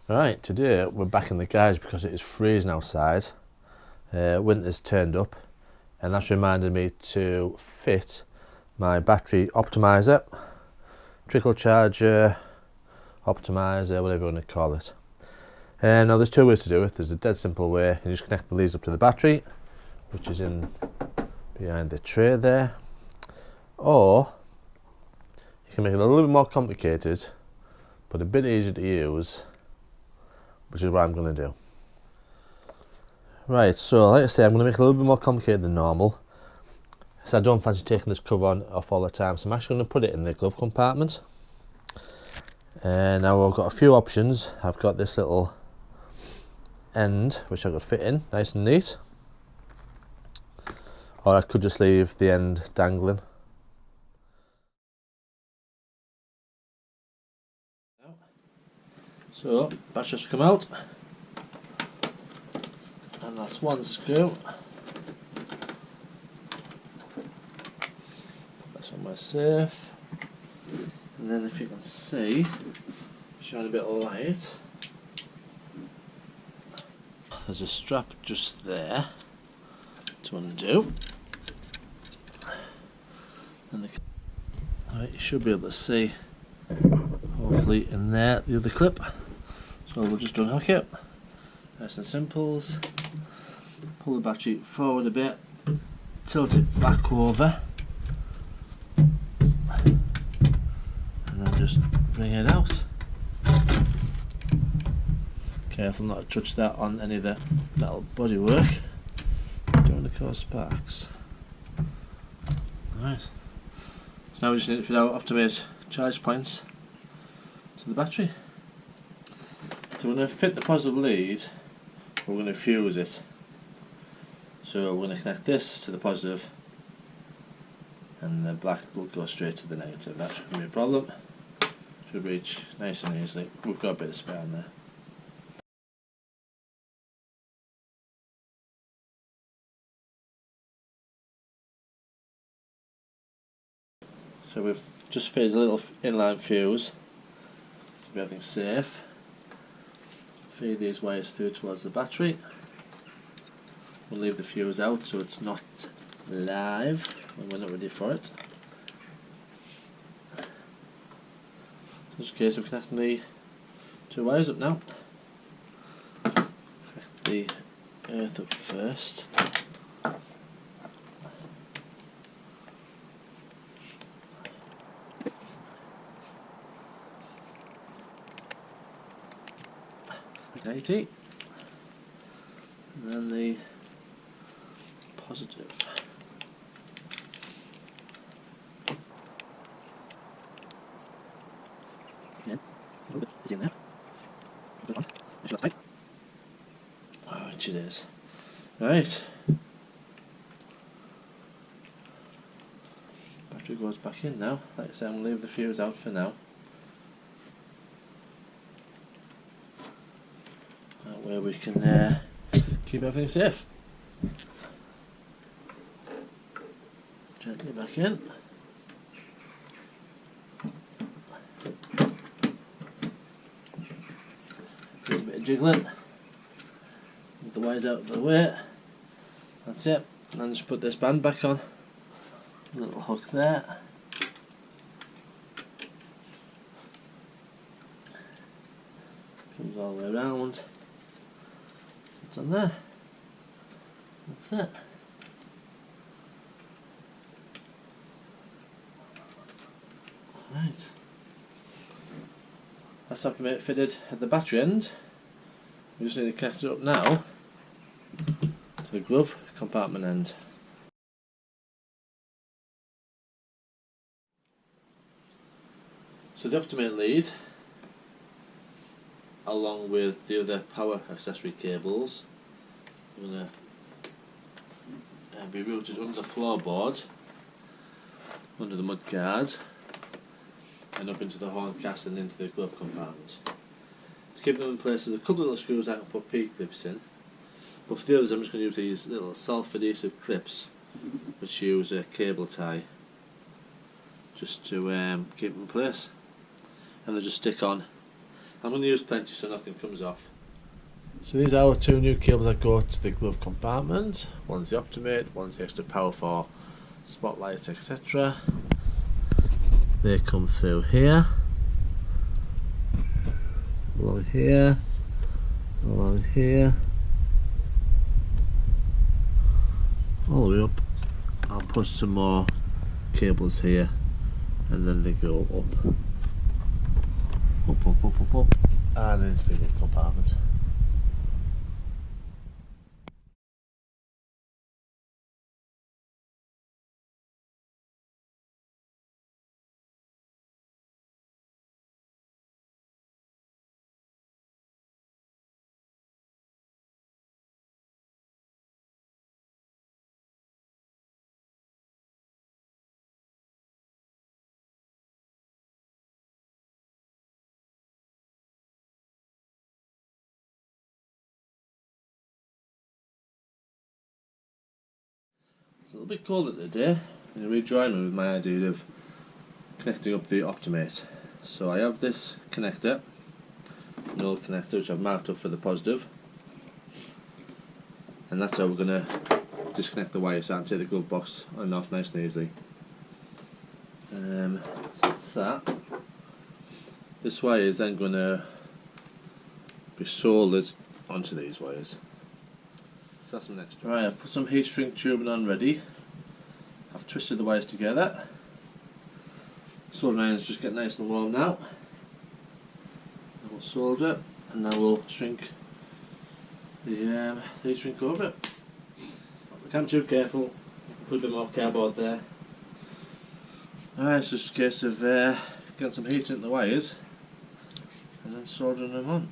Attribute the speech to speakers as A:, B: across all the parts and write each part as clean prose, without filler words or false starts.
A: Right, today we're back in the garage because it is freezing outside. Winter's turned up, and that's reminded me to fit my battery optimizer, trickle charger, optimizer, whatever you want to call it. Now there's two ways to do it. There's a dead simple way. You just connect the leads up to the battery, which is in behind the tray there, or you can make it a little bit more complicated but a bit easier to use, which is what I'm going to do. Right, so like I say, I'm going to make it a little bit more complicated than normal, so I don't fancy taking this cover off all the time, so I'm actually going to put it in the glove compartment. And now I've got a few options. I've got this little end which I could fit in nice and neat, or I could just leave the end dangling. So that's just come out, and that's one screw. That's somewhere safe, and then if you can see, shine a bit of light, there's a strap just there to undo, and right, you should be able to see hopefully in there the other clip. So we'll just unhook it, nice and simples, pull the battery forward a bit, tilt it back over, and then just bring it out. Careful not to touch that on any of the metal bodywork, don't want to cause sparks. Right, so now we just need to fit out Optimiser charge points to the battery. So we're going to fit the positive lead, we're going to fuse it. So we're going to connect this to the positive, and the black will go straight to the negative. That shouldn't be a problem, should reach nice and easily. We've got a bit of spare in there. So we've just fitted a little inline fuse, keep everything safe. Feed these wires through towards the battery. We'll leave the fuse out so it's not live when we're not ready for it. Just in case of connecting the two wires up now. Connect the earth up first. And then the positive. Again, a little bit is in there. Good one. Make sure that's tight. Oh, which it is. Right. Battery goes back in now. Like I said, I'm going to leave the fuse out for now. Where we can keep everything safe. Gently back in. Just a bit of jiggling. Move the wires out of the way. That's it. And then just put this band back on. A little hook there. Comes all the way around. It's on there. That's it. Right. That's Optimiser fitted at the battery end. We just need to connect it up now to the glove compartment end. So the Optimiser lead, along with the other power accessory cables, are going to be routed under the floorboard, under the mud guard, and up into the horn cast and into the glove compartment. To keep them in place, there's a couple of little screws I can put P-clips in, but for the others I'm just going to use these little self-adhesive clips which use a cable tie just to keep them in place, and they just stick on I'm going to use plenty so nothing comes off. So these are our two new cables that go to the glove compartment. One's the Optimate, one's the extra power for spotlights, etc. They come through here, along here, along here, all the way up. I'll put some more cables here, and then they go up, and into the glove compartment. It's a little bit colder today. I'm going to rejoin me with my idea of connecting up the Optimate. So I have this connector, an old connector which I've marked up for the positive, and that's how we're going to disconnect the wire so I can take the glove box on and off nice and easily. So that's that. This wire is then going to be soldered onto these wires. So that's the next. Right, I've put some heat shrink tubing on ready. I've twisted the wires together. Soldering iron's just getting nice and warm now. We'll solder, and now we'll shrink the heat shrink over it. We can't be too careful. Put a bit more cardboard there. Alright, it's just a case of getting some heat into the wires and then soldering them on.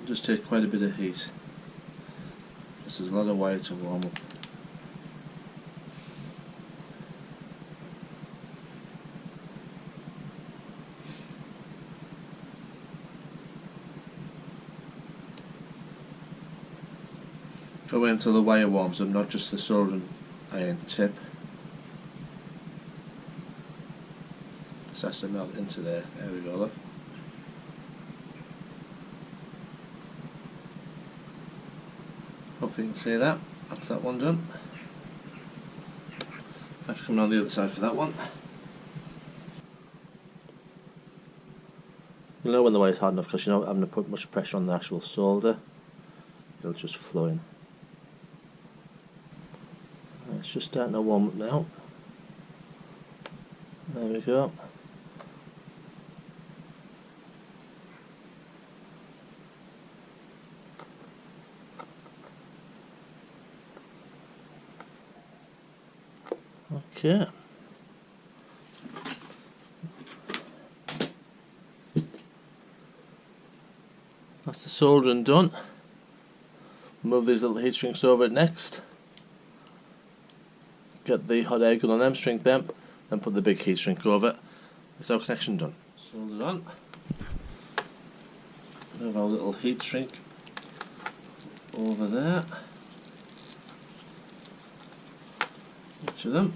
A: It does take quite a bit of heat. This is a lot of wire to warm up. Go until the wire warms up, not just the soldering iron tip. This has to melt into there. There we go, look. Hopefully you can see that. That's that one done. I have to come around the other side for that one. You'll know when the wire's hard enough because you're not having to put much pressure on the actual solder. It'll just flow in. It's just starting to warm up now. There we go. Okay. That's the soldering done. Move these little heat shrinks over it next. Get the hot air gun on them, shrink them, then put the big heat shrink over it. That's our connection done. Soldered on. Move our little heat shrink over there. Each of them.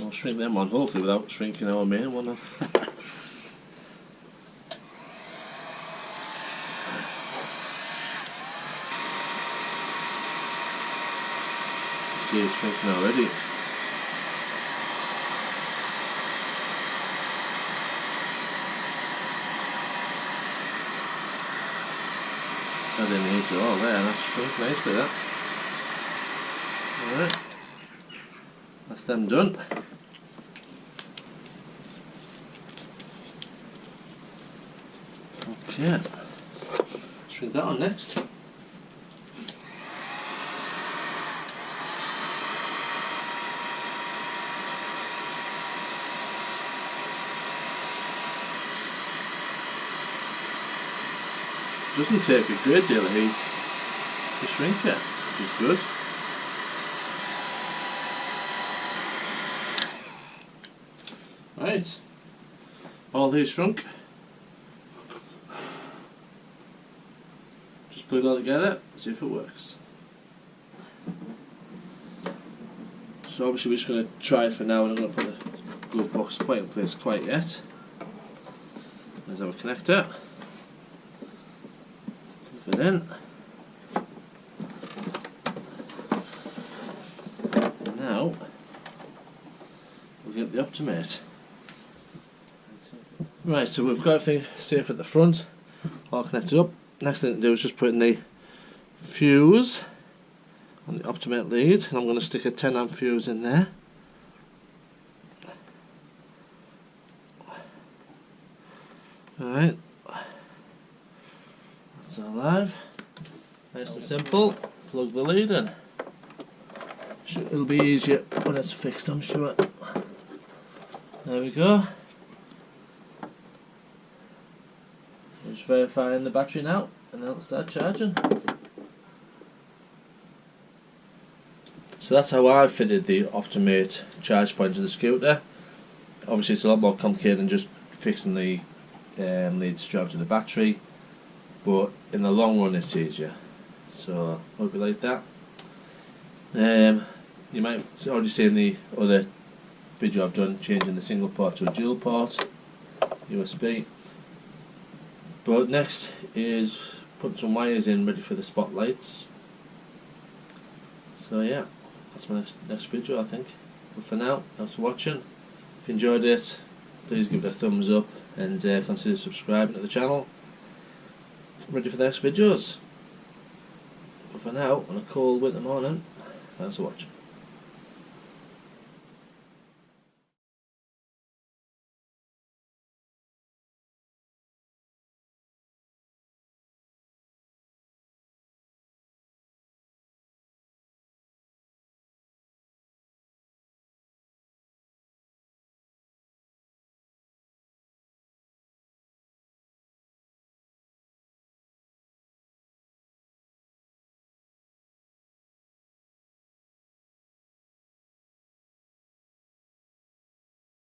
A: I'll shrink them on, hopefully without shrinking our main one on. See it's shrinking already. I didn't need it all there, that's shrunk nicely that. Alright. That's them done. Okay. Shrink that on next. Doesn't take a great deal of heat to shrink it, which is good. Right, all these shrunk. Just put it all together, see if it works. So obviously we're just going to try it for now, and I'm going to put the glove box quite in place quite yet. There's our connector. Clip it in. And now we'll get the Optimate. Right, so we've got everything safe at the front, all connected up. Next thing to do is just put in the fuse on the Optimate lead, and I'm going to stick a 10 amp fuse in there. Alright, that's all live. Nice and simple. Plug the lead in. It'll be easier when it's fixed, I'm sure. There we go. Just verifying the battery now, and then it'll start charging. So that's how I fitted the Optimate charge point to the scooter. Obviously it's a lot more complicated than just fixing the lead strap to the battery, but in the long run it's easier. So hope you like that. You might have already seen the other video I've done changing the single port to a dual port USB. But next is putting some wires in ready for the spotlights. So yeah, that's my next video, I think. But for now, thanks for watching. If you enjoyed it, please give it a thumbs up and consider subscribing to the channel. Ready for the next videos. But for now, on a cold winter morning, thanks for watching.